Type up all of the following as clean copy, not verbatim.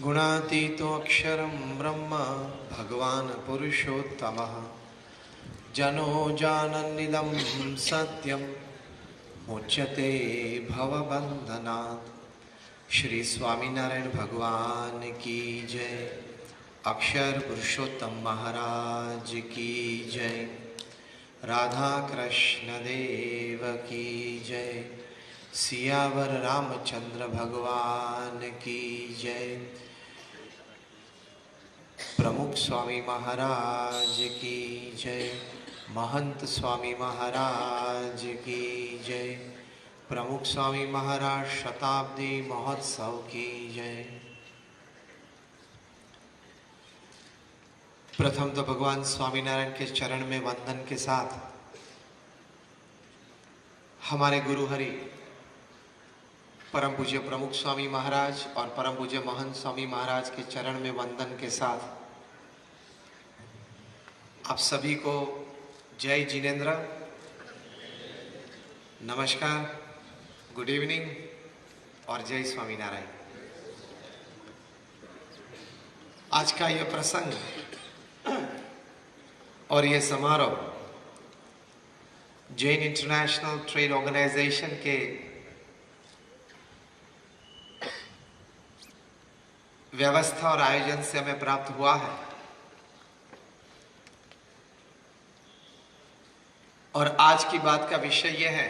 गुणातीतो अक्षरं ब्रह्म भगवान् पुरुषोत्तमः जनो जानन्निदं सत्यं मुच्यते भवबन्धनात्। श्री स्वामीनारायण भगवान की जय। अक्षर पुरुषोत्तम महाराज की जय। राधा कृष्ण देव की जय। सियावर रामचंद्र भगवान की जय। प्रमुख स्वामी महाराज की जय। महंत स्वामी महाराज की जय। प्रमुख स्वामी महाराज शताब्दी महोत्सव की जय। प्रथम तो भगवान स्वामीनारायण के चरण में वंदन के साथ हमारे गुरु हरि परम पूज्य प्रमुख स्वामी महाराज और परम पूज्य महंत स्वामी महाराज के चरण में वंदन के साथ आप सभी को जय जिनेन्द्र, नमस्कार, गुड इवनिंग और जय स्वामीनारायण। आज का यह प्रसंग और यह समारोह जैन इंटरनेशनल ट्रेड ऑर्गेनाइजेशन के व्यवस्था और आयोजन से हमें प्राप्त हुआ है और आज की बात का विषय यह है,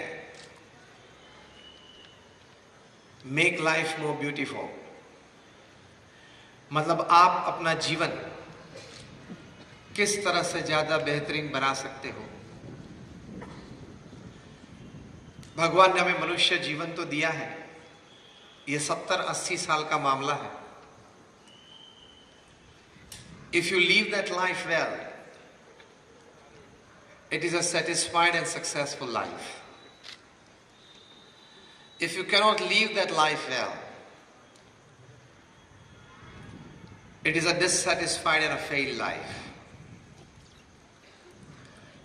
मेक लाइफ मोर ब्यूटीफुल। मतलब आप अपना जीवन किस तरह से ज्यादा बेहतरीन बना सकते हो। भगवान ने हमें मनुष्य जीवन तो दिया है, ये 70-80 साल का मामला है। If you live that life well, it is a satisfied and successful life. If you cannot live that life well, it is a dissatisfied and a failed life.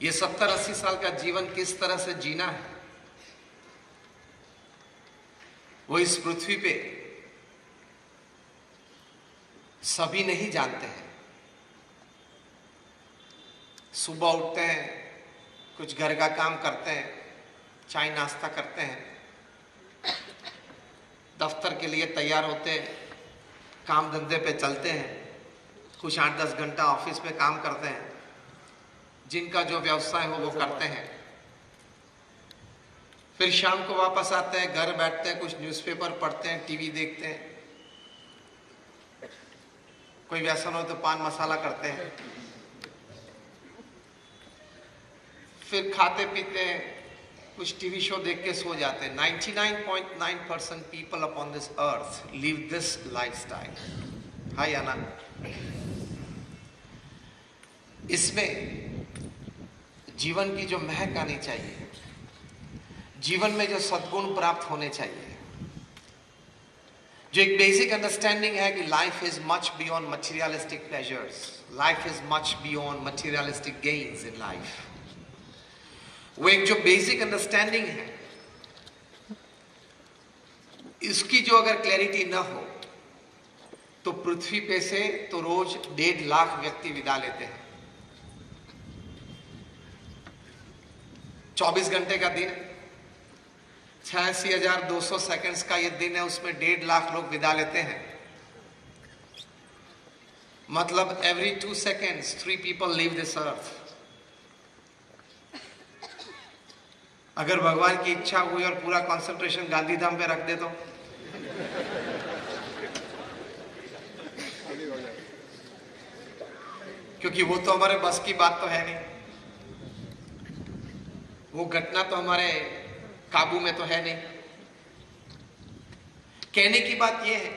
ये 70-80 साल का जीवन किस तरह से जीना है वो इस पृथ्वी पे सभी नहीं जानते हैं। सुबह उठते हैं, कुछ घर का काम करते हैं, चाय नाश्ता करते हैं, दफ्तर के लिए तैयार होते हैं, काम धंधे पे चलते हैं, कुछ 8-10 घंटा ऑफिस में काम करते हैं, जिनका जो व्यवसाय हो वो करते हैं। फिर शाम को वापस आते हैं, घर बैठते हैं, कुछ न्यूज़पेपर पढ़ते हैं, टीवी देखते हैं, कोई व्यसन हो तो पान मसाला करते हैं, फिर खाते पीते हैं, कुछ टीवी शो देख के सो जाते हैं। 99.9% people upon this earth live this lifestyle. हाय आना, इसमें जीवन की जो महक आनी चाहिए, जीवन में जो सद्गुण प्राप्त होने चाहिए, जो एक बेसिक अंडरस्टैंडिंग है कि life is much beyond materialistic pleasures, life is much beyond materialistic gains in life. वो एक जो बेसिक अंडरस्टैंडिंग है, इसकी जो अगर क्लैरिटी ना हो तो पृथ्वी पे से तो रोज 1.5 लाख व्यक्ति विदा लेते हैं। 24 घंटे का दिन, 86,200 सेकंड्स का ये दिन है, उसमें 1.5 लाख लोग विदा लेते हैं। मतलब every 2 seconds 3 people leave this earth। अगर भगवान की इच्छा हुई और पूरा कंसंट्रेशन गांधीधाम पे रख दे तो क्योंकि वो तो हमारे बस की बात तो है नहीं, वो घटना तो हमारे काबू में तो है नहीं। कहने की बात यह है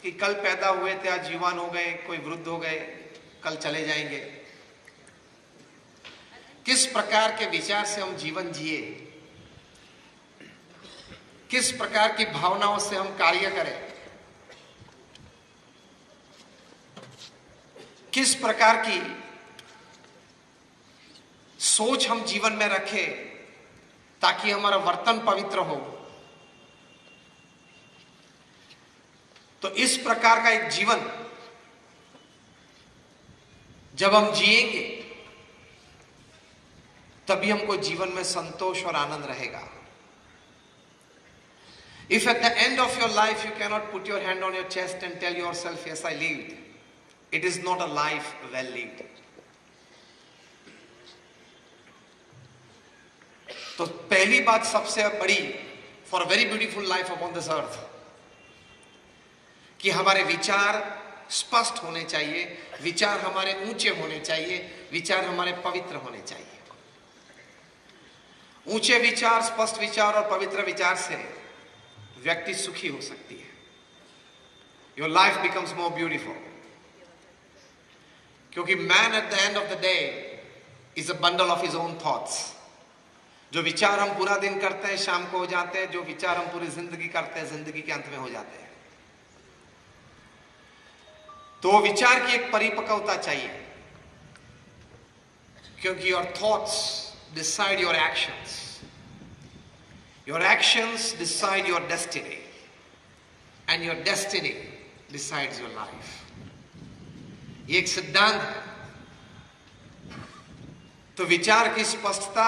कि कल पैदा हुए थे, आज जीवन हो गए, कोई वृद्ध हो गए, कल चले जाएंगे। किस प्रकार के विचार से हम जीवन जिए, किस प्रकार की भावनाओं से हम कार्य करें, किस प्रकार की सोच हम जीवन में रखें ताकि हमारा वर्तन पवित्र हो, तो इस प्रकार का एक जीवन जब हम जिएंगे तभी हमको जीवन में संतोष और आनंद रहेगा। If at the end of your life you cannot put your hand on your chest and tell yourself, yes, I lived, it is not a life well lived. तो पहली बात सबसे बड़ी for a very beautiful life upon this earth कि हमारे विचार स्पष्ट होने चाहिए, विचार हमारे ऊंचे होने चाहिए, विचार हमारे पवित्र होने चाहिए। ऊंचे विचार, स्पष्ट विचार और पवित्र विचार से व्यक्ति सुखी हो सकती है। Your life becomes more beautiful. क्योंकि man at the end of the day is a bundle of his own thoughts. जो विचार हम पूरा दिन करते हैं शाम को हो जाते हैं, जो विचार हम पूरी जिंदगी करते हैं जिंदगी के अंत में हो जाते हैं। तो विचार की एक परिपक्वता चाहिए, क्योंकि your thoughts decide your actions. Your actions decide your destiny, and your destiny decides your life. ये एक सिद्धांत है। तो विचार की स्पष्टता,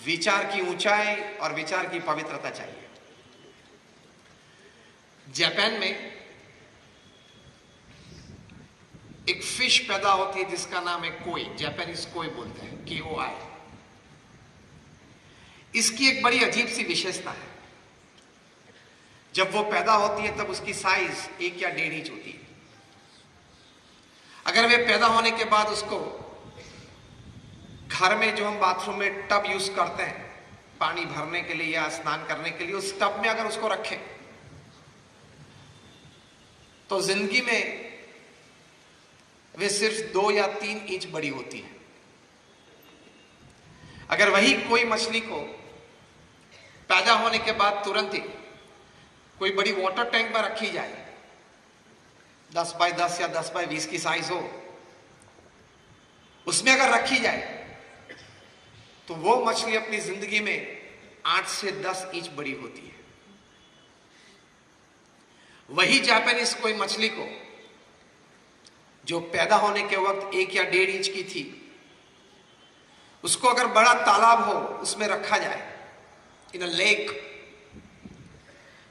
विचार की ऊंचाई और विचार की पवित्रता चाहिए। जापान में एक फिश पैदा होती है जिसका नाम है कोई, जापानीज कोई बोलते हैं, KOI। इसकी एक बड़ी अजीब सी विशेषता है। जब वो पैदा होती है तब उसकी साइज 1 या 1.5 इंच होती है। अगर वे पैदा होने के बाद उसको घर में जो हम बाथरूम में टब यूज करते हैं पानी भरने के लिए या स्नान करने के लिए, उस टब में अगर उसको रखें तो जिंदगी में वे सिर्फ 2 या 3 इंच बड़ी होती है। अगर वही कोई मछली को पैदा होने के बाद तुरंत ही कोई बड़ी वाटर टैंक में रखी जाए, 10 बाय 10 या 10 बाय 20 की साइज हो, उसमें अगर रखी जाए तो वो मछली अपनी जिंदगी में 8 से 10 इंच बड़ी होती है। वही जापानीज कोई मछली को जो पैदा होने के वक्त 1 या 1.5 इंच की थी, उसको अगर बड़ा तालाब हो उसमें रखा जाए, इन अ लेक,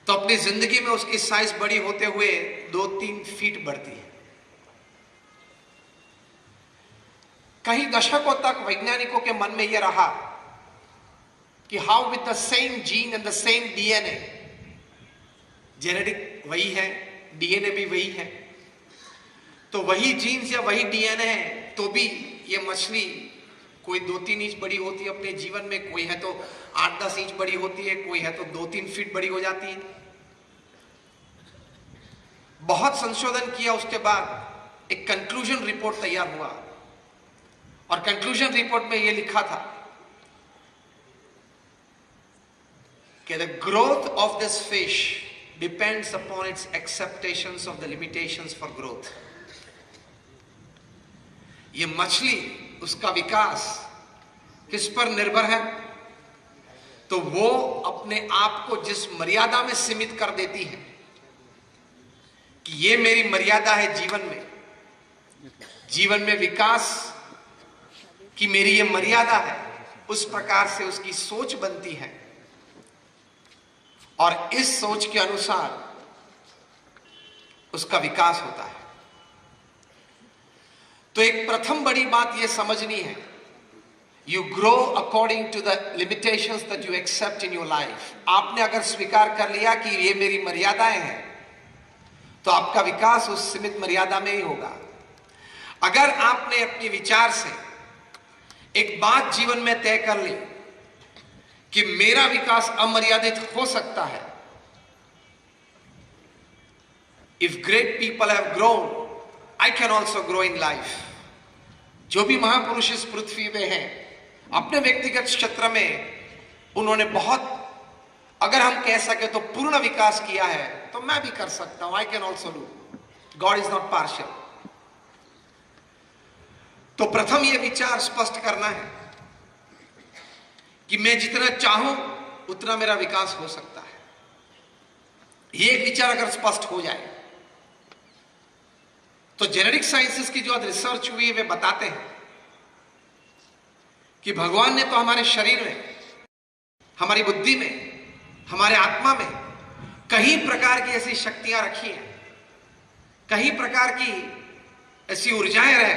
तो अपनी जिंदगी में उसकी साइज बड़ी होते हुए 2-3 फीट बढ़ती है। कई दशकों तक वैज्ञानिकों के मन में यह रहा कि how with the same gene and the same DNA, genetic वही है, DNA भी वही है, तो वही जीन्स या वही DNA है तो भी ये मछली कोई 2-3 इंच बड़ी होती है अपने जीवन में, कोई है तो 8-10 इंच बड़ी होती है, कोई है तो 2-3 फीट बड़ी हो जाती है। बहुत संशोधन किया उसके बाद एक कंक्लूजन रिपोर्ट तैयार हुआ और कंक्लूजन रिपोर्ट में यह लिखा था कि the growth of this fish depends upon its expectations of the limitations for growth. ये मछली, उसका विकास किस पर निर्भर है? तो वो अपने आप को जिस मर्यादा में सीमित कर देती है कि ये मेरी मर्यादा है जीवन में विकास की मेरी ये मर्यादा है, उस प्रकार से उसकी सोच बनती है और इस सोच के अनुसार उसका विकास होता है। तो एक प्रथम बड़ी बात यह समझनी है, you grow according to the limitations that you accept in your life. आपने अगर स्वीकार कर लिया कि ये मेरी मर्यादाएं हैं तो आपका विकास उस सीमित मर्यादा में ही होगा। अगर आपने अपने विचार से एक बात जीवन में तय कर ली कि मेरा विकास अमर्यादित हो सकता है, if great people have grown I can also grow in life. जो भी महापुरुष इस पृथ्वी में हैं, अपने व्यक्तिगत क्षेत्र में उन्होंने बहुत, अगर हम कह सके तो पूर्ण विकास किया है, तो मैं भी कर सकता हूं। I can also do. God is not partial. तो प्रथम यह विचार स्पष्ट करना है कि मैं जितना चाहूं उतना मेरा विकास हो सकता है। यह एक विचार अगर स्पष्ट हो जाए तो जेनेटिक साइंसेस की जो आज रिसर्च हुई है वे बताते हैं कि भगवान ने तो हमारे शरीर में, हमारी बुद्धि में, हमारे आत्मा में कई प्रकार की ऐसी शक्तियां रखी हैं, कई प्रकार की ऐसी ऊर्जाएं रहे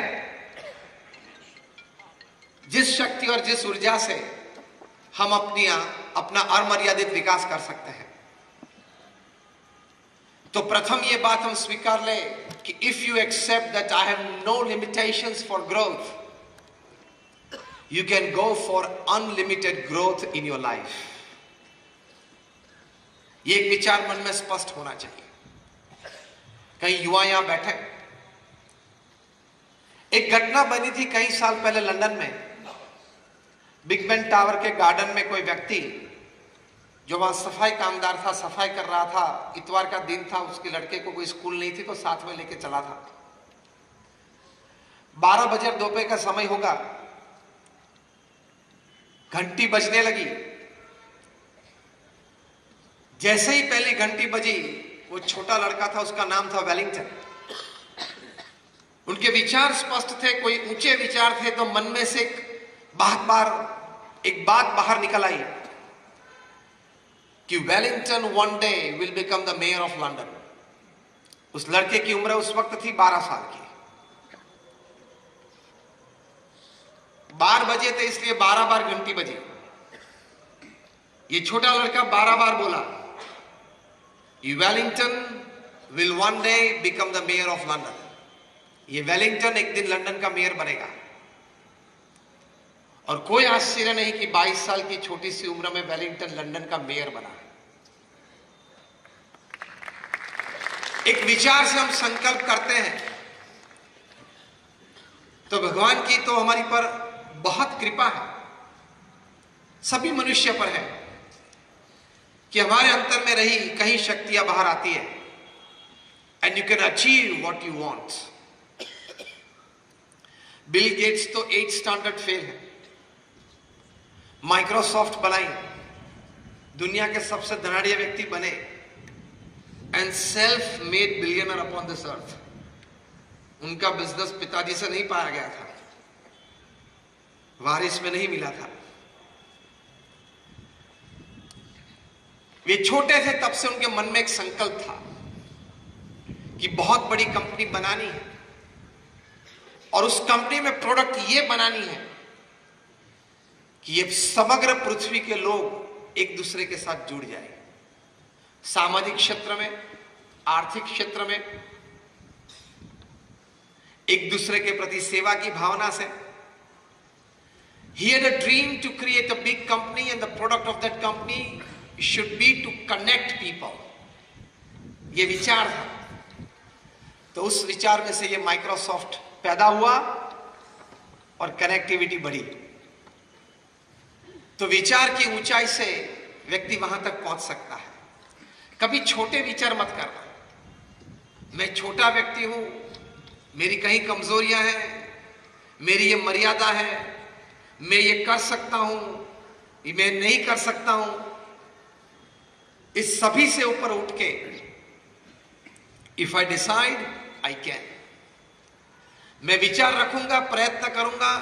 जिस शक्ति और जिस ऊर्जा से हम अपना अमर्यादित विकास कर सकते हैं। तो प्रथम ये बात हम स्वीकार ले कि if you accept that I have no limitations for growth, you can go for unlimited growth in your life. ये एक विचार मन में स्पष्ट होना चाहिए। कई युवा यहां बैठे, एक घटना बनी थी कई साल पहले लंदन में, बिग बेन टावर के गार्डन में कोई व्यक्ति जो वहां सफाई कामदार था, सफाई कर रहा था, इतवार का दिन था, उसके लड़के को कोई स्कूल नहीं थी तो साथ में लेके चला था। 12 बजे दोपहर का समय होगा, घंटी बजने लगी। जैसे ही पहली घंटी बजी, वो छोटा लड़का था, उसका नाम था वेलिंगटन। उनके विचार स्पष्ट थे, कोई ऊंचे विचार थे, तो मन में से एक बात बाहर निकल आई कि Wellington one day will become the mayor of London. उस लड़के की उम्र उस वक्त थी 12 साल की। 12 बजे थे इसलिए 12 बार घंटी बजी। ये छोटा लड़का 12 बार बोला, Wellington will one day become the mayor of London. ये वेलिंगटन एक दिन लंदन का मेयर बनेगा। और कोई आश्चर्य नहीं कि 22 साल की छोटी सी उम्र में वेलिंगटन लंदन का मेयर बना। एक विचार से हम संकल्प करते हैं तो भगवान की तो हमारी पर बहुत कृपा है, सभी मनुष्य पर है कि हमारे अंतर में रही कहीं शक्तियां बाहर आती है and you can achieve what you want. Bill Gates तो 8 स्टैंडर्ड फेल है, माइक्रोसॉफ्ट बनाई, दुनिया के सबसे धनाढ़िया व्यक्ति बने and self made billionaire upon this अर्थ। उनका बिजनेस पिताजी से नहीं पाया गया था, वारिस में नहीं मिला था। वे छोटे थे तब से उनके मन में एक संकल्प था कि बहुत बड़ी कंपनी बनानी है और उस कंपनी में प्रोडक्ट ये बनानी है कि ये समग्र पृथ्वी के लोग एक दूसरे के साथ जुड़ जाए। सामाजिक क्षेत्र में, आर्थिक क्षेत्र में एक दूसरे के प्रति सेवा की भावना से। He had a dream to create a big company and the product of that company should be to connect people. ये विचार था। तो उस विचार में से ये माइक्रोसॉफ्ट पैदा हुआ और कनेक्टिविटी बढ़ी। तो विचार की ऊंचाई से व्यक्ति वहां तक पहुंच सकता है। कभी छोटे विचार मत करना, मैं छोटा व्यक्ति हूं, मेरी कहीं कमजोरियां हैं, मेरी ये मर्यादा है, मैं ये कर सकता हूं, ये मैं नहीं कर सकता हूं। इस सभी से ऊपर उठ के if I decide I can, मैं विचार रखूंगा, प्रयत्न करूंगा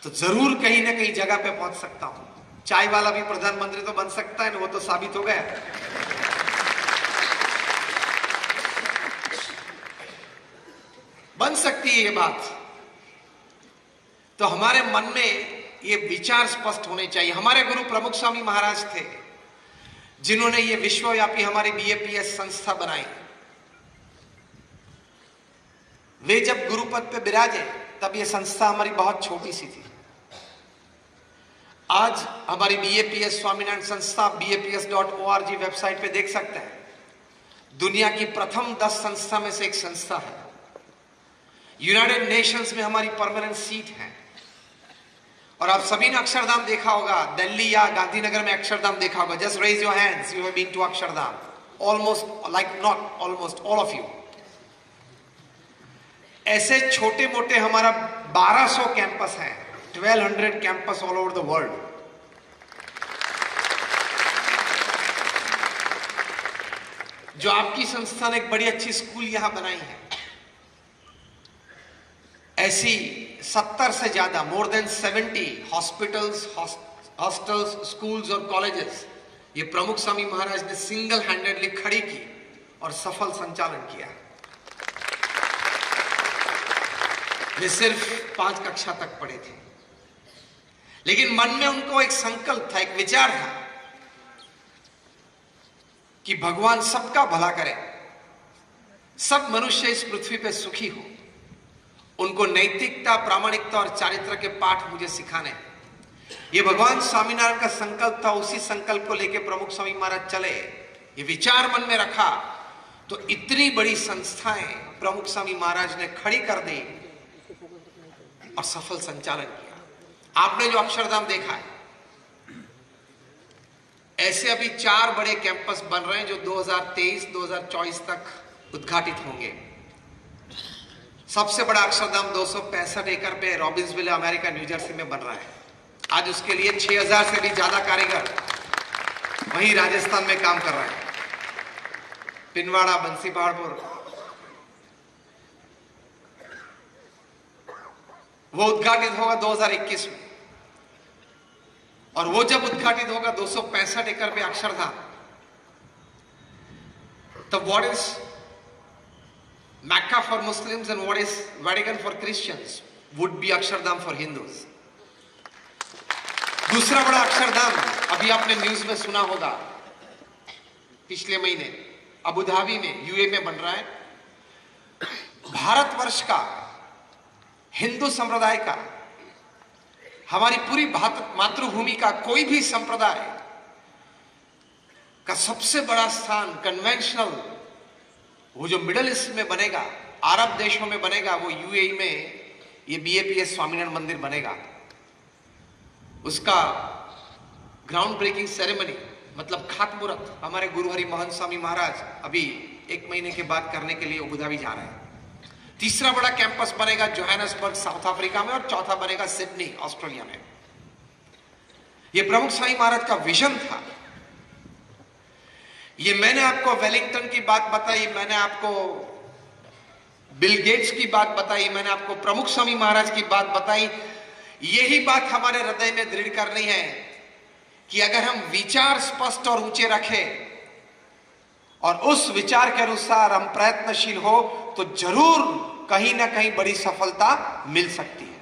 तो जरूर कहीं ना कहीं जगह पे पहुंच सकता हूं। चाय वाला भी प्रधानमंत्री तो बन सकता है ना, वो तो साबित हो गया। बन सकती है ये बात। तो हमारे मन में ये विचार स्पष्ट होने चाहिए। हमारे गुरु प्रमुख स्वामी महाराज थे जिन्होंने ये विश्वव्यापी हमारी बीएपीएस संस्था बनाई। वे जब गुरुपद पे विराजे तब ये संस्था हमारी बहुत छोटी सी थी। आज हमारी बीएपीएस स्वामीनारायण संस्था BAPS.org वेबसाइट पे देख सकते हैं, दुनिया की प्रथम 10 संस्था में से एक संस्था है। यूनाइटेड नेशंस में हमारी परमानेंट सीट है। और आप सभी ने अक्षरधाम देखा होगा, दिल्ली या गांधीनगर में अक्षरधाम देखा होगा। Just raise your hands, you have been to Akshardham. Almost, like not almost, all of you. ऐसे छोटे मोटे हमारा 1200 कैंपस हैं, 1200 campus all over the world. जो आपकी संस्था ने एक बड़ी अच्छी स्कूल यहां बनाई है, ऐसी 70 से ज्यादा, more than 70 hospitals, hostels, schools और कॉलेजेस ये प्रमुख स्वामी महाराज ने सिंगल हैंडेडली खड़ी की और सफल संचालन किया। वे सिर्फ 5 कक्षा तक पढ़े थे, लेकिन मन में उनको एक संकल्प था, एक विचार था कि भगवान सबका भला करे, सब मनुष्य इस पृथ्वी पे सुखी हो। उनको नैतिकता, प्रामाणिकता और चारित्र के पाठ मुझे सिखाने। ये भगवान स्वामीनारायण का संकल्प था। उसी संकल्प को लेकर प्रमुख स्वामी महाराज चले, ये विचार मन में रखा, तो इतनी बड़ी संस्थाएं प्रमुख स्वामी महाराज ने खड़ी कर दी और सफल संचालन किया। आपने जो अक्षरधाम देखा है, ऐसे अभी 4 बड़े कैंपस बन रहे हैं जो 2023-2024 तक उद्घाटित होंगे। सबसे बड़ा अक्षरधाम 265 एकड़ पे रॉबिन्सविल, अमेरिका, न्यू जर्सी में बन रहा है। आज उसके लिए 6000 से भी ज्यादा कारीगर वहीं राजस्थान में काम कर रहे हैं। पिनवाड़ा, बंसी पहाड़पुर, वो उद्घाटित होगा 2021 में। और वो जब उद्घाटित होगा 265 एकड़ पे अक्षरधाम, तो what is Mecca for Muslims and what is Vatican for Christians would be Akshardham for Hindus। दूसरा बड़ा अक्षरधाम अभी आपने न्यूज में सुना होगा, पिछले महीने अबू धाबी में, यूए में बन रहा है। भारतवर्ष का, हिंदू संप्रदाय का, हमारी पूरी मातृभूमि का कोई भी संप्रदाय का सबसे बड़ा स्थान कन्वेंशनल, वो जो मिडिल ईस्ट में बनेगा, अरब देशों में बनेगा, वो यूएई में ये बीएपीएस स्वामीनारायण मंदिर बनेगा। उसका ग्राउंड ब्रेकिंग सेरेमनी, मतलब खातमुहूर्त, हमारे गुरु हरि मोहन स्वामी महाराज अभी 1 महीने के बाद करने के लिए अबू धाबी जा रहे हैं। तीसरा बड़ा कैंपस बनेगा जोहान्सबर्ग, साउथ अफ्रीका में, और चौथा बनेगा सिडनी, ऑस्ट्रेलिया में। ये प्रमुख स्वामी महाराज का विजन था। ये मैंने आपको वेलिंगटन की बात बताई, मैंने आपको बिल गेट्स की बात बताई, मैंने आपको प्रमुख स्वामी महाराज की बात बताई। यही बात हमारे हृदय में दृढ़ करनी है कि अगर हम विचार स्पष्ट और ऊंचे रखें और उस विचार के अनुसार हम प्रयत्नशील हो, तो जरूर कहीं ना कहीं बड़ी सफलता मिल सकती है।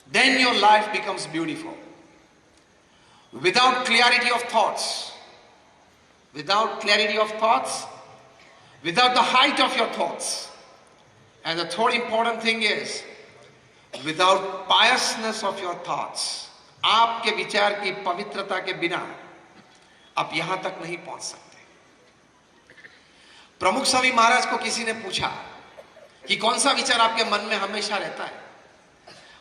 Then your life becomes beautiful. Without clarity of thoughts, without the height of your thoughts, and the third important thing is without piousness of your thoughts, आपके विचार की पवित्रता के बिना आप यहां तक नहीं पहुंच सकते। प्रमुख स्वामी महाराज को किसी ने पूछा कि कौन सा विचार आपके मन में हमेशा रहता है।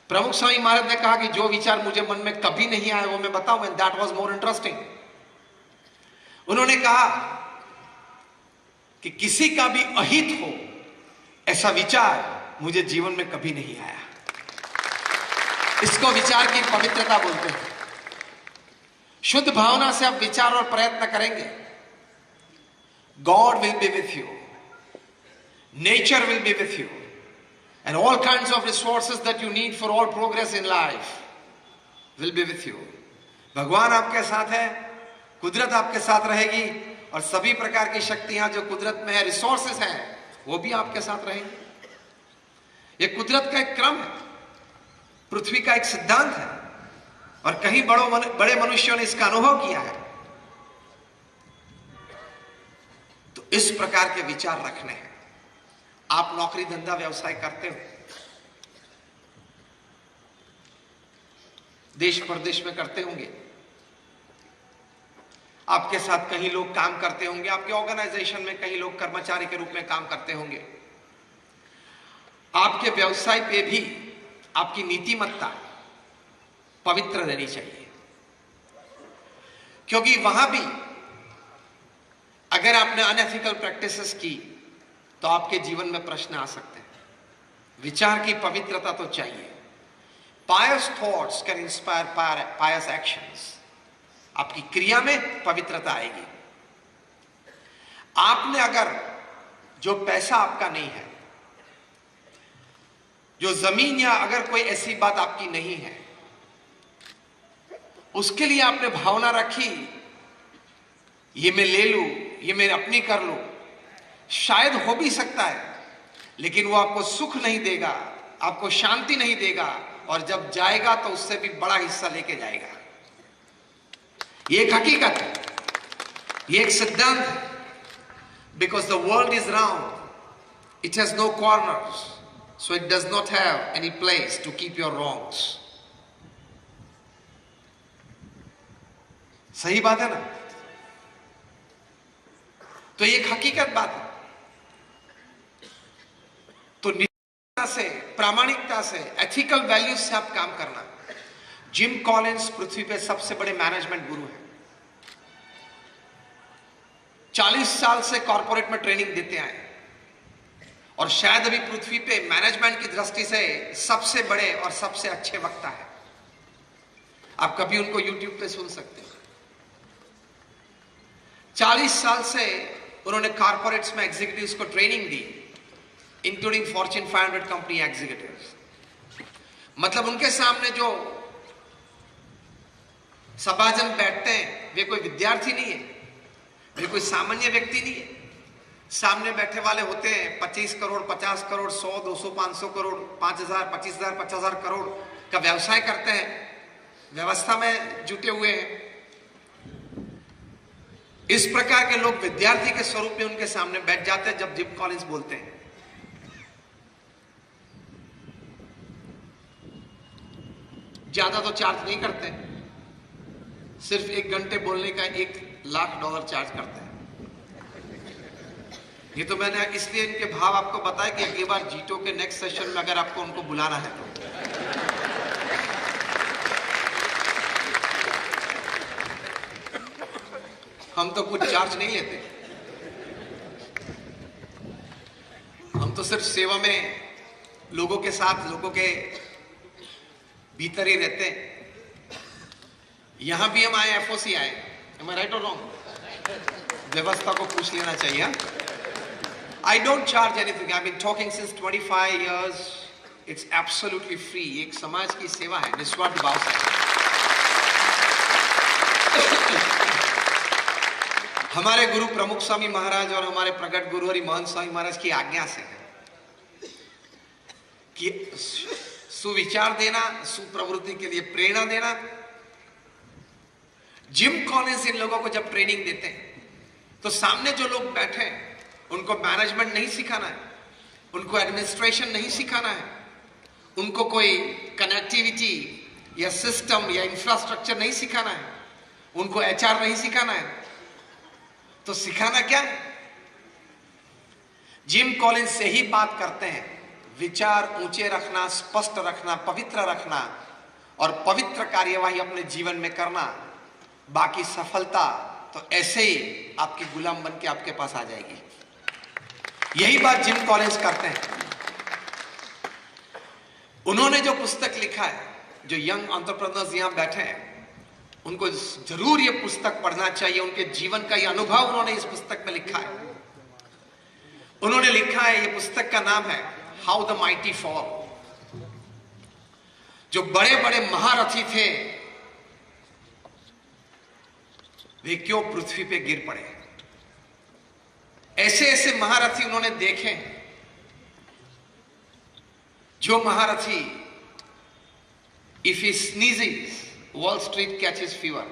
प्रमुख स्वामी महाराज ने कहा कि जो विचार मुझे मन में कभी नहीं आया वो मैं बताऊं, and that was more interesting. उन्होंने कहा कि किसी का भी अहित हो ऐसा विचार मुझे जीवन में कभी नहीं आया। इसको विचार की पवित्रता बोलते हैं। शुद्ध भावना से आप विचार और प्रयत्न करेंगे, God will be with you, nature will be with you, and all kinds of resources that you need for all progress in life will be with you. भगवान आपके साथ है, कुदरत आपके साथ रहेगी, और सभी प्रकार की शक्तियां जो कुदरत में है, रिसोर्सेज हैं, वो भी आपके साथ रहेंगी। ये कुदरत का एक क्रम है, पृथ्वी का एक सिद्धांत है, और कहीं बड़े मनुष्यों ने इसका अनुभव किया है। तो इस प्रकार के विचार रखने हैं। आप नौकरी, धंधा, व्यवसाय करते हो, देश परदेश में करते होंगे, आपके साथ कहीं लोग काम करते होंगे, आपके ऑर्गेनाइजेशन में कहीं लोग कर्मचारी के रूप में काम करते होंगे। आपके व्यवसाय पे भी आपकी नीतिमत्ता पवित्र रहनी चाहिए, क्योंकि वहां भी अगर आपने अनएथिकल प्रैक्टिसेस की तो आपके जीवन में प्रश्न आ सकते हैं। विचार की पवित्रता तो चाहिए। Pious thoughts can inspire pious actions. आपकी क्रिया में पवित्रता आएगी। आपने अगर जो पैसा आपका नहीं है, जो जमीन या अगर कोई ऐसी बात आपकी नहीं है, उसके लिए आपने भावना रखी ये मैं ले लूं, ये मैं अपनी कर लूं, शायद हो भी सकता है, लेकिन वो आपको सुख नहीं देगा, आपको शांति नहीं देगा, और जब जाएगा तो उससे भी बड़ा हिस्सा लेके जाएगा। ये एक हकीकत है, ये एक सिद्धांत है। Because the world is round, it has no corners, so it does not have any place to keep your wrongs. सही बात है ना? तो ये एक हकीकत बात है। तो निष्ठा से, प्रामाणिकता से, एथिकल वैल्यूज से आप काम करना। जिम कॉलिंस पृथ्वी पे सबसे बड़े मैनेजमेंट गुरु हैं। 40 साल से कॉर्पोरेट में ट्रेनिंग देते आए, और शायद अभी पृथ्वी पे मैनेजमेंट की दृष्टि से सबसे बड़े और सबसे अच्छे वक्ता है। आप कभी उनको YouTube पे सुन सकते हैं। 40 साल से उन्होंने कॉर्पोरेट्स में एग्जीक्यूटिव्स को ट्रेनिंग दी, इंक्लूडिंग फॉर्च्यून 500 कंपनी एग्जीक्यूटिव्स। मतलब उनके सामने जो सभाजन बैठते हैं, वे कोई विद्यार्थी नहीं है, वे कोई सामान्य व्यक्ति नहीं है। सामने बैठे वाले होते हैं 25 करोड़, 50 करोड़, 100, 200, 500 करोड़, 5,000, 25,000, 50,000 करोड़ का व्यवसाय करते हैं, व्यवस्था में जुटे हुए हैं। इस प्रकार के लोग विद्यार्थी के स्वरूप में उनके सामने बैठ जाते हैं जब जिम कॉलिंस बोलते हैं। ज्यादा तो चार्ज नहीं करते, सिर्फ 1 घंटे बोलने का $1,00,000 चार्ज करते हैं। ये तो मैंने इसलिए इनके भाव आपको बताया कि अगली बार जीटो के नेक्स्ट सेशन में अगर आपको उनको बुलाना है तो। हम तो कुछ चार्ज नहीं लेते, हम तो सिर्फ सेवा में लोगों के साथ, लोगों के भीतर ही रहते हैं। यहां भी हम आए, एफओसी आए, am I right or wrong? व्यवस्था को पूछ लेना चाहिए। I don't charge anything. I've been talking since 25 years. It's absolutely free. एक समाज की सेवा है, निस्वार्थ भाव से। हमारे गुरु प्रमुख स्वामी महाराज और हमारे प्रकट गुरु हरि महंत स्वामी महाराज की आज्ञा से कि सुविचार देना, सुप्रवृत्ति के लिए प्रेरणा देना। जिम कॉलिंस इन लोगों को जब ट्रेनिंग देते हैं तो सामने जो लोग बैठे हैं उनको मैनेजमेंट नहीं सिखाना है, उनको एडमिनिस्ट्रेशन नहीं सिखाना है, उनको कोई कनेक्टिविटी या सिस्टम या इंफ्रास्ट्रक्चर नहीं सिखाना है, उनको एचआर नहीं सिखाना है। तो सिखाना क्या है? जिम कॉलिंस से ही बात करते हैं, विचार ऊंचे रखना, स्पष्ट रखना, पवित्र रखना और पवित्र कार्यवाही अपने जीवन में करना। बाकी सफलता तो ऐसे ही आपकी गुलाम बन के आपके पास आ जाएगी। यही बात जिम कॉलिंस करते हैं। उन्होंने जो पुस्तक लिखा है, जो यंग एंटरप्रेन्योर्स यहां बैठे हैं, उनको जरूर ये पुस्तक पढ़ना चाहिए। उनके जीवन का ये अनुभव उन्होंने इस पुस्तक में लिखा है। उन्होंने लिखा है, ये पुस्तक का नाम है हाउ द माइटी फॉल। जो बड़े बड़े महारथी थे वे क्यों पृथ्वी पे गिर पड़े। ऐसे ऐसे महारथी उन्होंने देखे, जो महारथी if he sneezes wall street catches fever.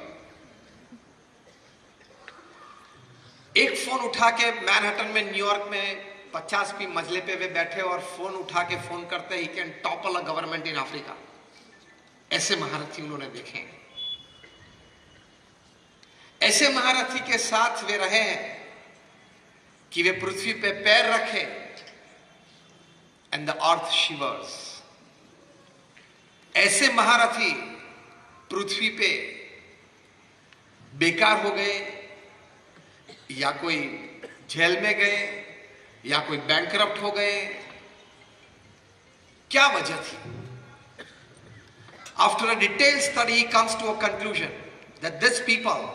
एक फोन उठा के मैनहट्टन में, न्यूयॉर्क में 50वीं मंजिले पे वे बैठे और फोन उठा के फोन करते, he can topple a government in Africa. ऐसे महारथी उन्होंने देखे। ऐसे महारथी के साथ वे रहे हैं कि वे पृथ्वी पे पैर रखे एंड द अर्थ शिवर्स। ऐसे महारथी पृथ्वी पे बेकार हो गए, या कोई जेल में गए, या कोई बैंकरप्ट हो गए। क्या वजह थी? After a detailed study he comes to a conclusion that this people,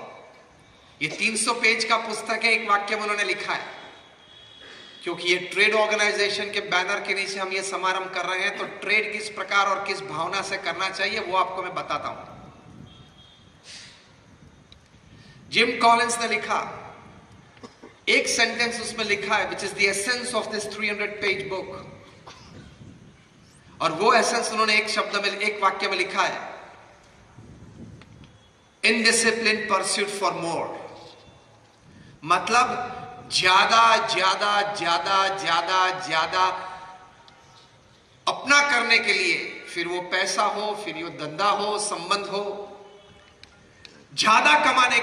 ये 300 पेज का पुस्तक है, एक वाक्य में उन्होंने लिखा है, क्योंकि ये ट्रेड ऑर्गेनाइजेशन के बैनर के नीचे हम ये समारंभ कर रहे हैं, तो ट्रेड किस प्रकार और किस भावना से करना चाहिए वो आपको मैं बताता हूं। जिम कॉलिंस ने लिखा, एक सेंटेंस उसमें लिखा है, which is the essence of this 300 page book, और वो एसेंस उन्होंने एक शब्द में, एक वाक्य में लिखा है, इनडिसिप्लिन परस्यूट फॉर मोर। मतलब ज्यादा ज्यादा ज्यादा ज्यादा ज्यादा अपना करने के लिए, फिर वो पैसा हो, फिर वो धंधा हो, संबंध हो, ज्यादा कमाने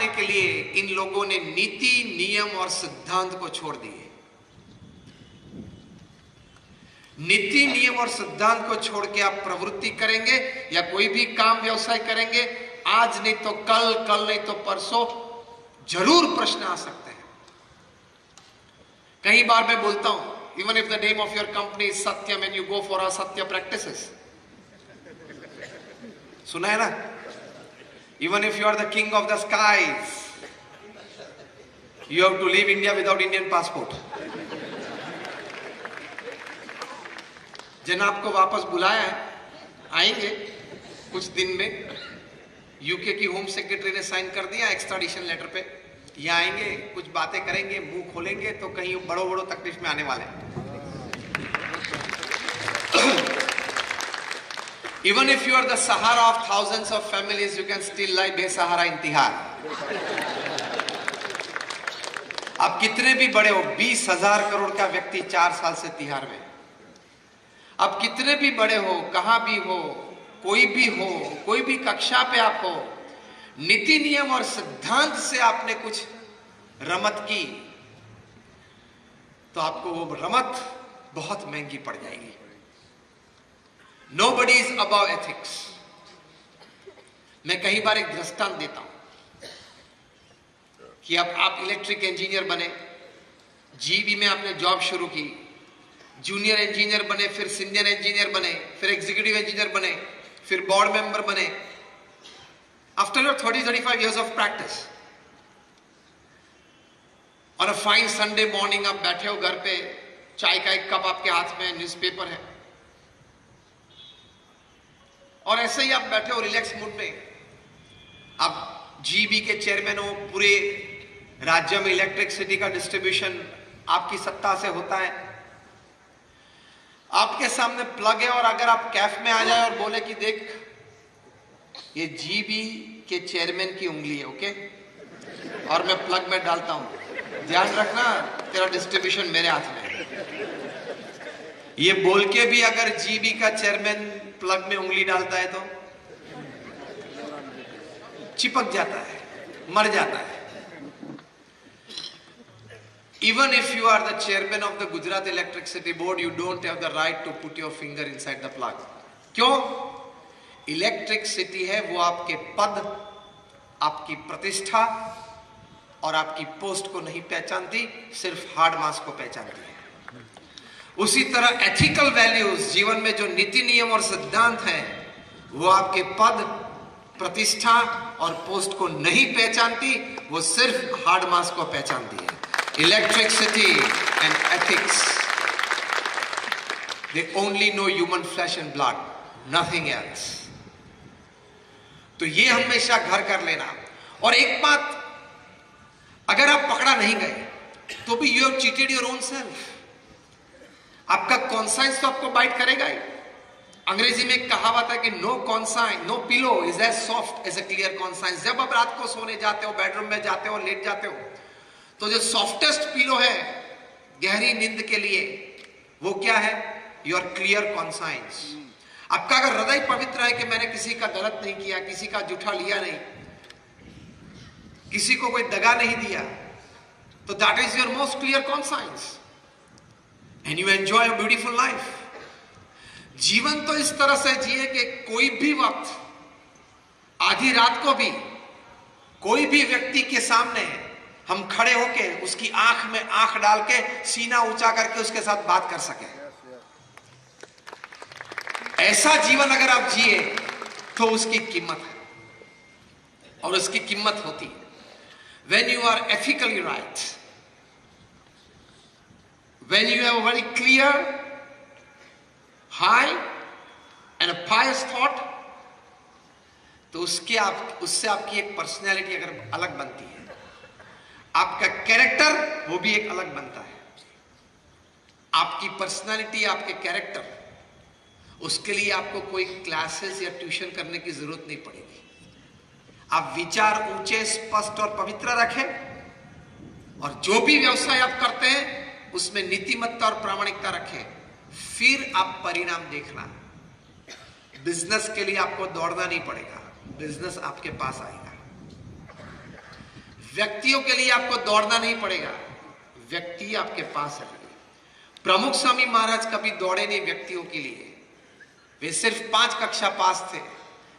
के लिए इन लोगों ने नीति, नियम और सिद्धांत को छोड़ दिए। नीति, नियम और सिद्धांत को छोड़ के आप प्रवृत्ति करेंगे या कोई भी काम व्यवसाय करेंगे, आज नहीं तो कल, कल नहीं तो परसों जरूर प्रश्न आ सकते हैं। कई बार मैं बोलता हूं, even if the name of your company is Satyam and you go for असत्य प्रैक्टिसेस, सुना है ना? Even if you are the king of the skies, you have to leave India without Indian passport. जिन आपको वापस बुलाया है, आएंगे कुछ दिन में। यूके की होम सेक्रेटरी ने साइन कर दिया एक्स्ट्राडिशन लेटर पे, ये आएंगे, कुछ बातें करेंगे, मुंह खोलेंगे तो कहीं बड़ो तकलीफ में आने वाले हैं। Even if you are the Sahara of thousands of families, you can still lie बेसहारा इंतहार। आप कितने भी बड़े हो, 20,000 करोड़ का व्यक्ति 4 साल से तिहार में। आप कितने भी बड़े हो, कहां भी हो, कोई भी हो, कोई भी कक्षा पे आप हो, नीति, नियम और सिद्धांत से आपने कुछ रमत की तो आपको वो रमत बहुत महंगी पड़ जाएगी। Nobody is above ethics। मैं कई बार एक दृष्टांत देता हूं कि अब आप इलेक्ट्रिक इंजीनियर बने, जीबी में आपने जॉब शुरू की, जूनियर इंजीनियर बने, फिर सीनियर इंजीनियर बने, फिर एग्जीक्यूटिव इंजीनियर बने, फिर बोर्ड मेंबर बने। After your 30-35 years of practice, on a fine Sunday morning आप बैठे हो घर पे, चाय का एक कप आपके हाथ में, न्यूज़पेपर है, और ऐसे ही आप बैठे हो रिलैक्स मूड में। आप जीबी के चेयरमैन हो, पूरे राज्य में इलेक्ट्रिसिटी का डिस्ट्रीब्यूशन आपकी सत्ता से होता है। आपके सामने प्लग है, और अगर आप कैफ में आ जाए और बोले कि देख ये जीबी के चेयरमैन की उंगली है, ओके, और मैं प्लग में डालता हूं, ध्यान रखना तेरा डिस्ट्रीब्यूशन मेरे हाथ में है। ये बोल के भी अगर जीबी का चेयरमैन प्लग में उंगली डालता है तो चिपक जाता है, मर जाता है। Even if you are the chairman of the Gujarat Electricity Board, you don't have the right to put your finger inside the plug। क्यों? इलेक्ट्रिसिटी है वो आपके पद, आपकी प्रतिष्ठा और आपकी पोस्ट को नहीं पहचानती, सिर्फ हार्ड मास को पहचानती है। उसी तरह एथिकल वैल्यूज, जीवन में जो नीति, नियम और सिद्धांत हैं, वो आपके पद, प्रतिष्ठा और पोस्ट को नहीं पहचानती, वो सिर्फ हार्ड मास को पहचानती है। Electricity and ethics, they only know human flesh and blood, nothing else। तो ये हमेशा घर कर लेना। और एक बात, अगर आप पकड़ा नहीं गए तो भी you have cheated your own self। आपका कॉन्साइंस तो आपको बाइट करेगा ही। अंग्रेजी में एक कहावत है कि no conscience, no pillow is as soft as a clear conscience. जब आप रात को सोने जाते हो, बेडरूम में जाते हो, लेट जाते हो, तो जो सॉफ्टेस्ट पिलो है गहरी नींद के लिए, वो क्या है? Your clear conscience. आपका अगर हृदय पवित्र है कि मैंने किसी का गलत नहीं किया, किसी का जूठा लिया नहीं, किसी को कोई दगा नहीं दिया, तो that is your most clear conscience and you enjoy a beautiful life. जीवन तो इस तरह से जिए कि कोई भी वक्त, आधी रात को भी, कोई भी व्यक्ति के सामने हम खड़े होके उसकी आंख में आंख डाल के सीना ऊंचा करके उसके साथ बात कर सके। ऐसा जीवन अगर आप जिए तो उसकी कीमत है, और उसकी कीमत होती है। when you are ethically right, when you have a very clear, high and a pious thought, तो उससे आपकी एक पर्सनैलिटी अगर अलग बनती है, आपका कैरेक्टर वो भी एक अलग बनता है। आपकी पर्सनैलिटी, आपके कैरेक्टर, उसके लिए आपको कोई क्लासेस या ट्यूशन करने की जरूरत नहीं पड़ेगी। आप विचार ऊंचे, स्पष्ट और पवित्र रखें और जो भी व्यवसाय आप करते हैं उसमें नीतिमत्ता और प्रामाणिकता रखें, फिर आप परिणाम देखना। बिजनेस के लिए आपको दौड़ना नहीं पड़ेगा, बिजनेस आपके पास आएगा। व्यक्तियों के लिए आपको दौड़ना नहीं पड़ेगा, व्यक्ति आपके पास आएंगे। प्रमुख स्वामी महाराज कभी दौड़े नहीं व्यक्तियों के लिए, वे सिर्फ 5 कक्षा पास थे,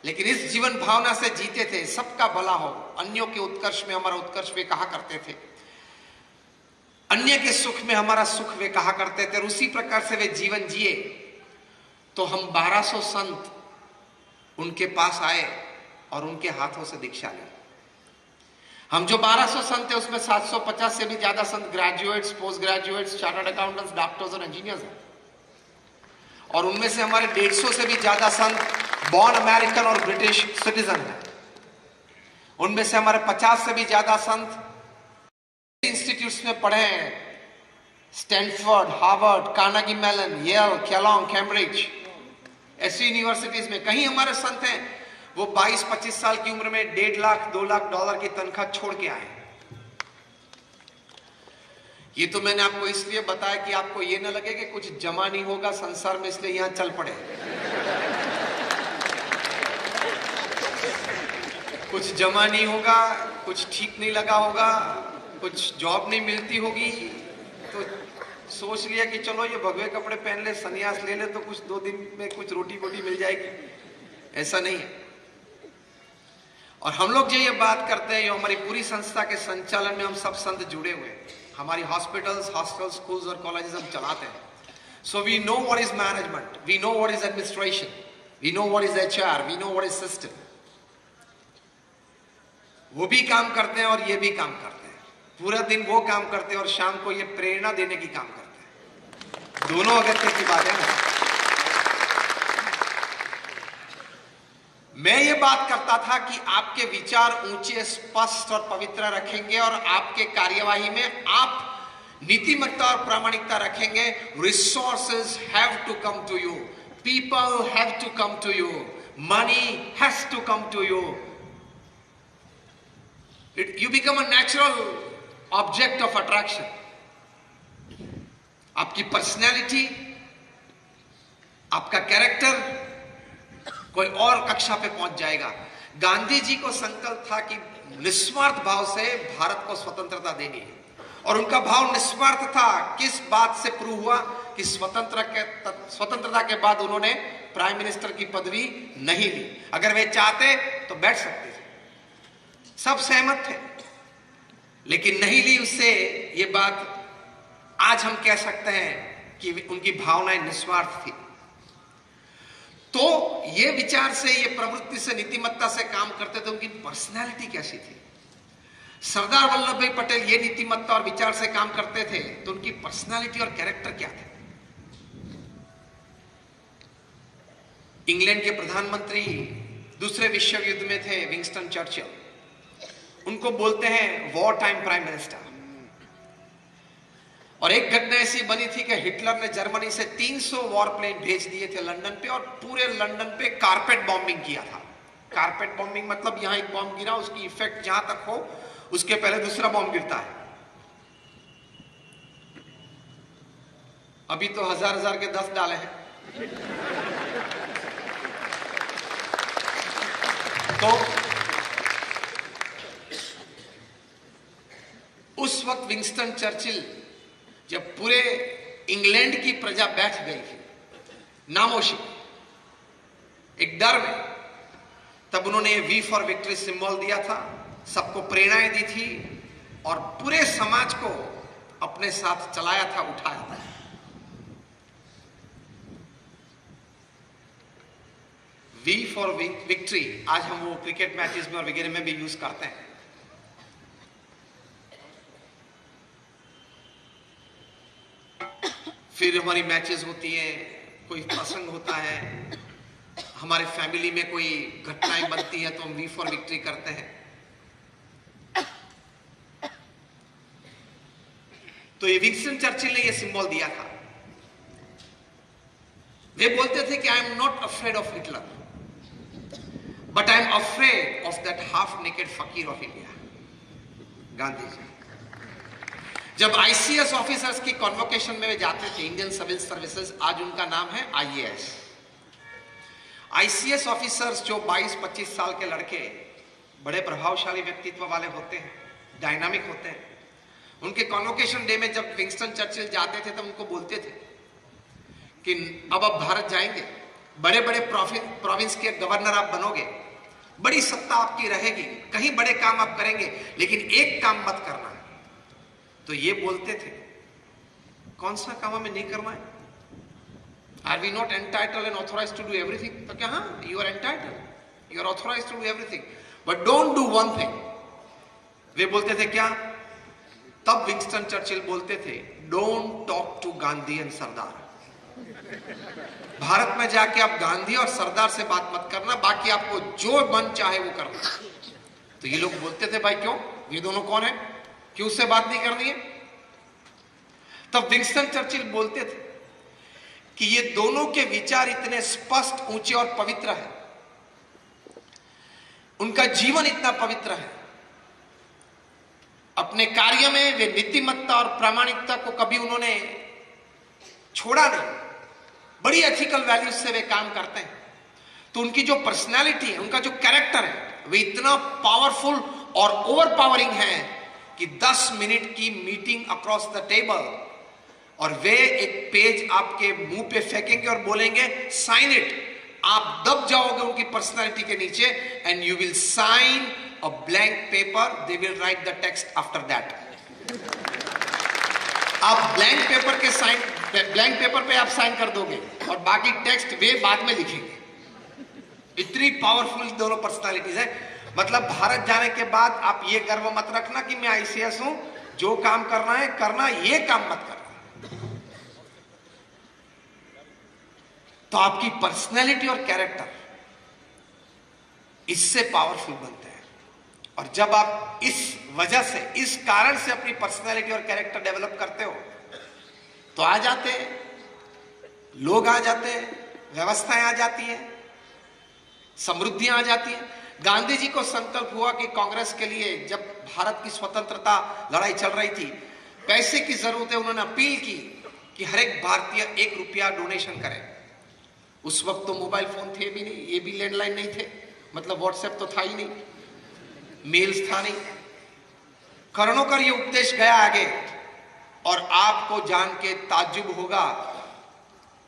लेकिन इस जीवन भावना से जीते थे, सबका भला हो, अन्यों के उत्कर्ष में हमारा उत्कर्ष वे कहा करते थे, अन्य के सुख में हमारा सुख वे कहा करते थे, और उसी प्रकार से वे जीवन जिए। तो हम 1200 संत उनके पास आए और उनके हाथों से दीक्षा ली। हम जो 1200 संत थे उसमें 750 से भी ज्यादा संत graduates, post graduates, chartered accountants, doctors और इंजीनियर्स हैं, और उनमें से हमारे 150 से भी ज्यादा संत बॉर्न अमेरिकन और ब्रिटिश सिटीजन हैं। उनमें से हमारे 50 से भी ज्यादा संत इंस्टीट्यूट्स में पढ़े हैं, Stanford, Harvard, Carnegie Mellon, Yale, Kellogg, Cambridge, ऐसी यूनिवर्सिटीज में। कहीं हमारे संत हैं वो 22-25 साल की उम्र में 1.5 लाख 2 लाख डॉलर की तनख्वाह छोड़ के आए। ये तो मैंने आपको इसलिए बताया कि आपको ये ना लगे कि कुछ जमा नहीं होगा संसार में इसलिए यहां चल पड़े। कुछ जमा नहीं होगा, कुछ ठीक नहीं लगा होगा, कुछ जॉब नहीं मिलती होगी, तो सोच लिया कि चलो ये भगवे कपड़े पहन ले, सन्यास ले ले, तो कुछ 2 दिन में कुछ रोटी बोटी मिल जाएगी। ऐसा नहीं है। और हम लोग जो ये बात करते हैं, ये हमारी पूरी संस्था के संचालन में हम सब संत जुड़े हुए हैं। हमारी हॉस्पिटल्स, हॉस्टल्स, स्कूल्स और कॉलेजेस हम चलाते हैं। So we know what is management, we know what is administration, we know what is HR, we know what is system. वो भी काम करते हैं और ये भी काम करते हैं। पूरा दिन वो काम करते हैं और शाम को ये प्रेरणा देने की काम करते हैं। दोनों अगत्य की बात है ना। मैं ये बात करता था कि आपके विचार ऊंचे, स्पष्ट और पवित्र रखेंगे और आपके कार्यवाही में आप नीतिमत्ता और प्रामाणिकता रखेंगे। Resources have to come to you, people have to come to you, money has to come to you. You become a natural object of attraction. आपकी पर्सनैलिटी, आपका कैरेक्टर कोई और कक्षा पे पहुंच जाएगा। गांधी जी को संकल्प था कि निस्वार्थ भाव से भारत को स्वतंत्रता देनी है, और उनका भाव निस्वार्थ था। किस बात से प्रूव हुआ कि स्वतंत्रता के बाद उन्होंने प्राइम मिनिस्टर की पदवी नहीं ली। अगर वे चाहते तो बैठ सकते थे, सब सहमत थे, लेकिन नहीं ली। उससे ये बात आज हम कह सकते हैं कि उनकी भावनाएं निस्वार्थ थी। तो ये विचार से, ये प्रवृत्ति से, नीतिमत्ता से काम करते थे। उनकी पर्सनालिटी कैसी थी? सरदार वल्लभ भाई पटेल ये नीतिमत्ता और विचार से काम करते थे, तो उनकी पर्सनालिटी और कैरेक्टर क्या थे? इंग्लैंड के प्रधानमंत्री दूसरे विश्व युद्ध में थे, विंस्टन चर्चिल। उनको बोलते हैं वॉर टाइम प्राइम मिनिस्टर। और एक घटना ऐसी बनी थी कि हिटलर ने जर्मनी से 300 वॉर प्लेन भेज दिए थे लंदन पे, और पूरे लंदन पे कारपेट बॉम्बिंग किया था। कारपेट बॉम्बिंग मतलब यहां एक बॉम्ब गिरा, उसकी इफेक्ट जहां तक हो उसके पहले दूसरा बॉम्ब गिरता है। अभी तो हजार के 10 डाले हैं। तो उस वक्त विंस्टन चर्चिल, जब पूरे इंग्लैंड की प्रजा बैठ गई थी नामोशी, एक डर में, तब उन्होंने वी फॉर विक्ट्री सिंबल दिया था, सबको प्रेरणाएं दी थी और पूरे समाज को अपने साथ चलाया था, उठाया था। वी फॉर विक्ट्री आज हम वो क्रिकेट मैचेस में और वगैरह में भी यूज करते हैं। फिर हमारी मैचेस होती हैं, कोई प्रसंग होता है, हमारे फैमिली में कोई घटनाएं बनती है तो हम वी फॉर विक्ट्री करते हैं। तो ये विंस्टन चर्चिल ने ये सिंबल दिया था। वे बोलते थे कि I am not afraid of Hitler, but I am afraid of that half naked फकीर ऑफ इंडिया, गांधी जी। जब आईसीएस ऑफिसर्स की कॉन्वोकेशन में वे जाते थे, इंडियन सिविल सर्विसेज, आज उनका नाम है आईएएस। आईसीएस ऑफिसर्स जो 22-25 साल के लड़के बड़े प्रभावशाली व्यक्तित्व वाले होते हैं, डायनामिक होते हैं, उनके कॉन्वोकेशन डे में जब विंस्टन चर्चिल जाते थे तो उनको बोलते थे कि अब आप भारत जाएंगे, बड़े बड़े प्रोविंस के गवर्नर आप बनोगे, बड़ी सत्ता आपकी रहेगी, कहीं बड़े काम आप करेंगे, लेकिन एक काम मत करना। तो ये बोलते थे, कौन सा काम हमें नहीं करना है? Are we not entitled and authorized to do everything? तो क्या हाँ, you are entitled, you are authorized to do everything, but don't do one thing. वे बोलते थे क्या? तब विंस्टन चर्चिल बोलते थे, don't talk to Gandhi and Sardar. Bharat में जाके आप गांधी और सरदार से बात मत करना, बाकी आपको जो मन चाहे वो करना। तो ये लोग बोलते थे, भाई क्यों, ये दोनों कौन है, क्यों उससे बात नहीं करनी है? तब विंस्टन चर्चिल बोलते थे कि ये दोनों के विचार इतने स्पष्ट, ऊंचे और पवित्र है, उनका जीवन इतना पवित्र है, अपने कार्य में वे नीतिमत्ता और प्रामाणिकता को कभी उन्होंने छोड़ा नहीं, बड़ी एथिकल वैल्यूज से वे काम करते हैं। तो उनकी जो पर्सनालिटी है, उनका जो कैरेक्टर है, वे इतना पावरफुल और ओवरपावरिंग है कि 10 मिनट की मीटिंग अक्रॉस द टेबल और वे एक पेज आपके मुंह पे फेंकेंगे और बोलेंगे साइन इट। आप दब जाओगे उनकी पर्सनालिटी के नीचे, and you will sign a blank paper, they will write the text after that. आप blank paper के साइन, blank paper पे आप साइन कर दोगे और बाकी टेक्स्ट वे बाद में लिखेंगे। इतनी पावरफुल दोनों पर्सनालिटीज है। मतलब भारत जाने के बाद आप ये गर्व मत रखना कि मैं आईसीएस हूं, जो काम करना है करना, ये काम मत करना। तो आपकी पर्सनैलिटी और कैरेक्टर इससे पावरफुल बनते हैं। और जब आप इस वजह से, इस कारण से अपनी पर्सनैलिटी और कैरेक्टर डेवलप करते हो, तो आ जाते हैं लोग, आ जाते हैं व्यवस्थाएं, आ जाती है समृद्धियां, आ जाती है। गांधी जी को संकल्प हुआ कि कांग्रेस के लिए, जब भारत की स्वतंत्रता लड़ाई चल रही थी, पैसे की जरूरत है, उन्होंने अपील की कि हर एक भारतीय 1 रुपया डोनेशन करे। उस वक्त तो मोबाइल फोन थे भी नहीं, ये भी लैंडलाइन नहीं थे, मतलब व्हाट्सएप तो था ही नहीं, मेल्स था नहीं। करोड़ों का ये उपदेश गया आगे, और आपको जान के ताज्जुब होगा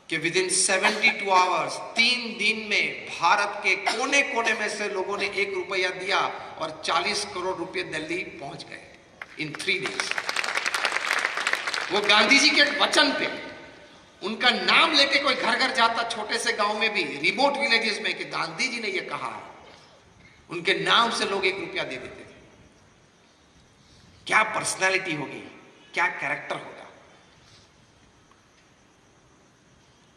कि विदिन 72 आवर्स, 3 दिन में भारत के कोने कोने में से लोगों ने 1 रुपया दिया और 40 करोड़ रुपए दिल्ली पहुंच गए इन 3 डेज। वो गांधी जी के वचन पे, उनका नाम लेके कोई घर घर जाता, छोटे से गांव में भी, रिमोट विलेजेस में, कि गांधी जी ने ये कहा है, उनके नाम से लोग 1 रुपया दे देते थे। क्या पर्सनालिटी होगी, क्या कैरेक्टर होगा।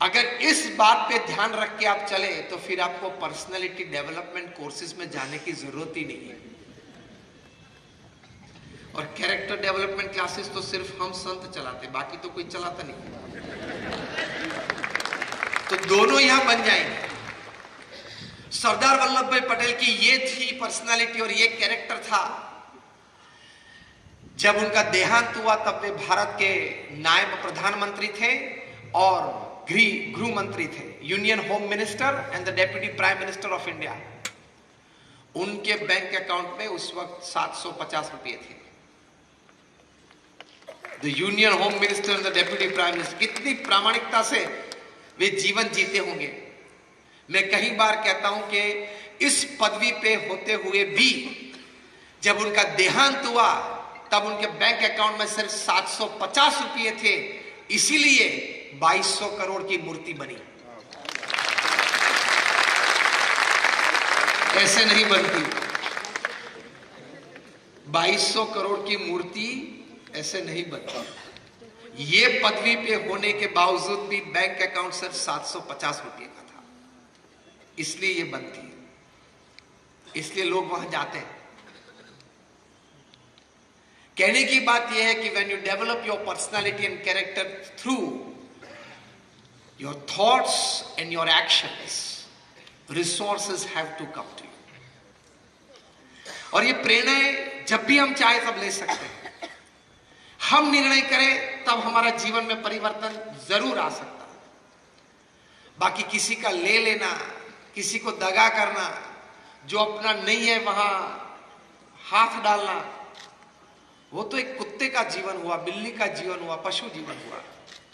अगर इस बात पे ध्यान रख के आप चले तो फिर आपको पर्सनालिटी डेवलपमेंट कोर्सेज में जाने की जरूरत ही नहीं है। और कैरेक्टर डेवलपमेंट क्लासेस तो सिर्फ हम संत चलाते, बाकी तो कोई चलाता नहीं। तो दोनों यहां बन जाएंगे। सरदार वल्लभ भाई पटेल की ये थी पर्सनालिटी और ये कैरेक्टर था। जब उनका देहांत हुआ तब वे भारत के नायब प्रधानमंत्री थे और गृह मंत्री थे, union home minister and the deputy prime minister of India. उनके बैंक अकाउंट में उस वक्त 750 रुपए थे। The union home minister and the deputy prime minister, कितनी प्रामाणिकता से वे जीवन जीते होंगे। मैं कई बार कहता हूं कि इस पदवी पे होते हुए भी जब उनका देहांत हुआ तब उनके बैंक अकाउंट में सिर्फ 750 रुपये थे, इसीलिए 2200 करोड़ की मूर्ति बनी। ऐसे नहीं बनती 2200 करोड़ की मूर्ति, ऐसे नहीं बनती। ये पदवी पे होने के बावजूद भी बैंक अकाउंट सिर्फ 750 रुपए का था, इसलिए ये बंद थी, इसलिए लोग वहां जाते हैं। कहने की बात यह है कि when you develop your personality and character through your thoughts and your actions, resources have to come to you. और ये प्रेरणाएं जब भी हम चाहे तब ले सकते हैं। हम निर्णय करें तब हमारा जीवन में परिवर्तन जरूर आ सकता है। बाकी किसी का ले लेना, किसी को दगा करना, जो अपना नहीं है वहां हाथ डालना, वो तो एक कुत्ते का जीवन हुआ, बिल्ली का जीवन हुआ, पशु जीवन हुआ।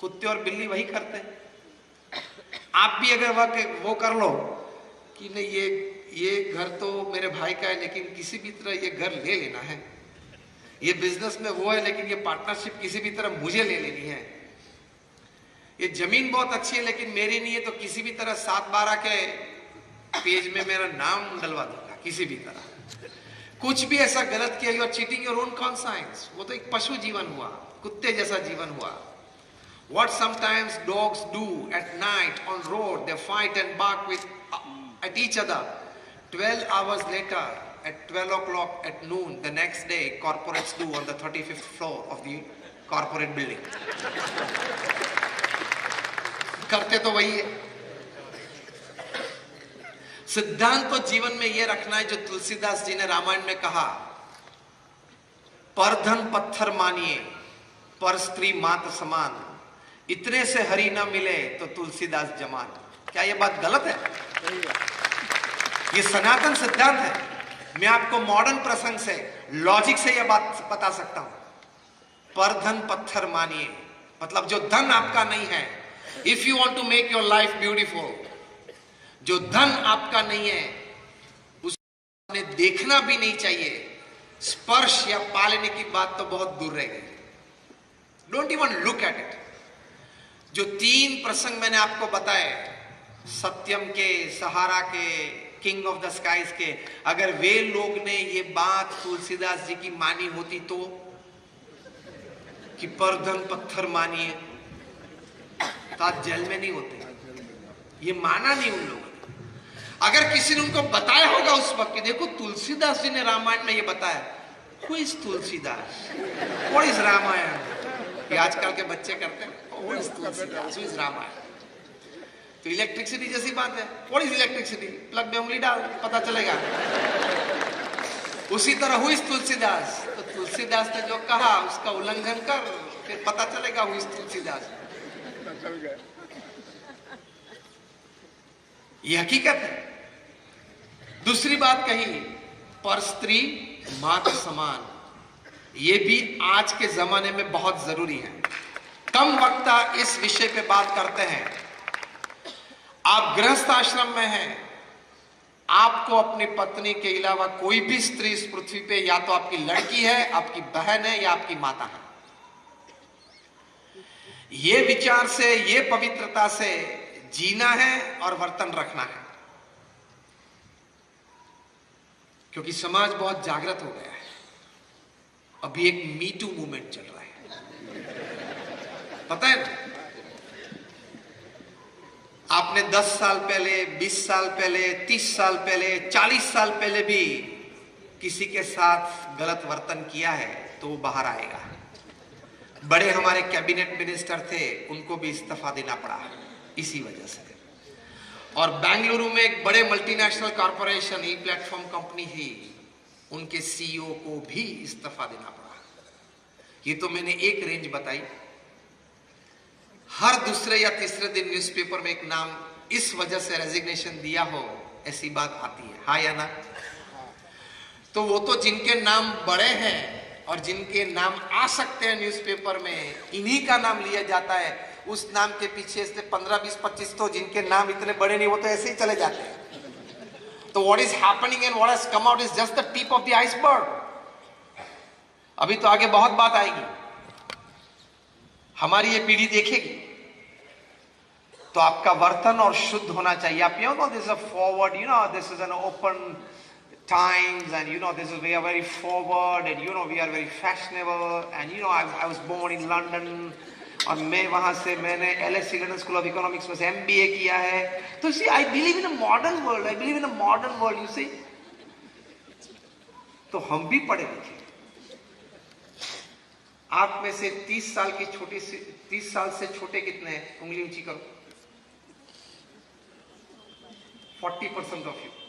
कुत्ते और बिल्ली वही करते हैं। आप भी अगर वो कर लो कि नहीं ये घर तो मेरे भाई का है, लेकिन किसी भी तरह ये घर ले लेना है, ये बिजनेस में वो है लेकिन ये पार्टनरशिप किसी भी तरह मुझे ले लेनी है, ये जमीन बहुत अच्छी है लेकिन मेरी नहीं है, तो किसी भी तरह 7/12 के पेज में मेरा नाम डलवा दूंगा किसी भी तरह। कुछ भी ऐसा गलत किया, you are cheating your own conscience. वो तो एक पशु जीवन हुआ, कुत्ते जैसा जीवन हुआ। What sometimes dogs do at night on road, they fight and bark at each other. 12 hours later, at 12 o'clock at noon, the next day, corporates do on the 35th floor of the corporate building. करते तो वही है। सिद्धांत तो जीवन में यह रखना है जो तुलसीदास जी ने रामायण में कहा, पर धन पत्थर मानिए, पर स्त्री मात समान, इतने से हरि ना मिले तो तुलसीदास जमान। क्या यह बात गलत है? ये सनातन सिद्धांत है। मैं आपको मॉडर्न प्रसंग से, लॉजिक से यह बात बता सकता हूं। पर धन पत्थर मानिए, मतलब जो धन आपका नहीं है, if you want to make your life beautiful, जो धन आपका नहीं है उसने देखना भी नहीं चाहिए। स्पर्श या पालने की बात तो बहुत दूर रह गई। Don't even look at it. जो 3 प्रसंग मैंने आपको बताए, सत्यम के, सहारा के, किंग ऑफ द स्काइज के, अगर वे लोग ने ये बात तुलसीदास जी की मानी होती तो, कि पर धन पत्थर मानिए, तो आज जेल में नहीं होते। ये माना नहीं उन लोगों ने। अगर किसी ने उनको बताया होगा उस वक्त कि देखो तुलसीदास जी ने रामायण में ये बताया, who is Tulsidas, what is Ramayan, ये आजकल के बच्चे करते हैं, who is Tulsidas, who is Ramayan. तो इलेक्ट्रिसिटी जैसी बात है, व्हाट इज इलेक्ट्रिसिटी, प्लग में उंगली डाल पता चलेगा। उसी तरह हु इज तुलसीदास, तो तुलसीदास ने जो कहा उसका उल्लंघन कर, फिर पता चलेगा हु इज तुलसीदास। ये हकीकत है। दूसरी बात कही, पर स्त्री मां के समान, ये भी आज के जमाने में बहुत जरूरी है। कम वक्ता इस विषय पे बात करते हैं। आप गृहस्थ आश्रम में हैं, आपको अपनी पत्नी के अलावा कोई भी स्त्री इस पृथ्वी पे या तो आपकी लड़की है, आपकी बहन है, या आपकी माता है। ये विचार से, ये पवित्रता से जीना है और वर्तन रखना है, क्योंकि समाज बहुत जागृत हो गया है। अभी एक मी टू मूवमेंट चल रहा है, पता है ना? आपने 10 साल पहले, 20 साल पहले, 30 साल पहले, 40 साल पहले भी किसी के साथ गलत वर्तन किया है तो वो बाहर आएगा। बड़े हमारे कैबिनेट मिनिस्टर थे, उनको भी इस्तीफा देना पड़ा इसी वजह से। और बेंगलुरु में एक बड़े मल्टीनेशनल कॉरपोरेशन, ई प्लेटफॉर्म कंपनी थी, उनके सीईओ को भी इस्तीफा देना पड़ा। ये तो मैंने एक रेंज बताई। हर दूसरे या तीसरे दिन न्यूज़पेपर में एक नाम इस वजह से रेजिग्नेशन दिया हो, ऐसी बात आती है, हाँ या ना? तो वो तो जिनके नाम बड़े हैं और जिनके नाम आ सकते हैं न्यूज़पेपर में, इन्हीं का नाम लिया जाता है। उस नाम के पीछे से 15, 20, 25 तो जिनके नाम इतने बड़े नहीं, वो तो ऐसे ही चले जाते हैं। तो what is happening and what has come out is just the tip of the iceberg. अभी तो आगे बहुत बात आएगी, हमारी ये पीढ़ी देखेगी। तो आपका वर्तन और शुद्ध होना चाहिए। आप this is a forward, this is an open times, and this is, we are very forward, and we are very fashionable, and I was born in London, और मैं वहां से मैंने LSE London School of Economics में से MBA किया है। तो see I believe in a modern world, I believe in a modern world, you see. तो हम भी पढ़े लिखे। आप में से 30 साल की छोटी सी 30 साल से छोटे कितने हैं? उंगली ऊंची करो। 40% ऑफ यू।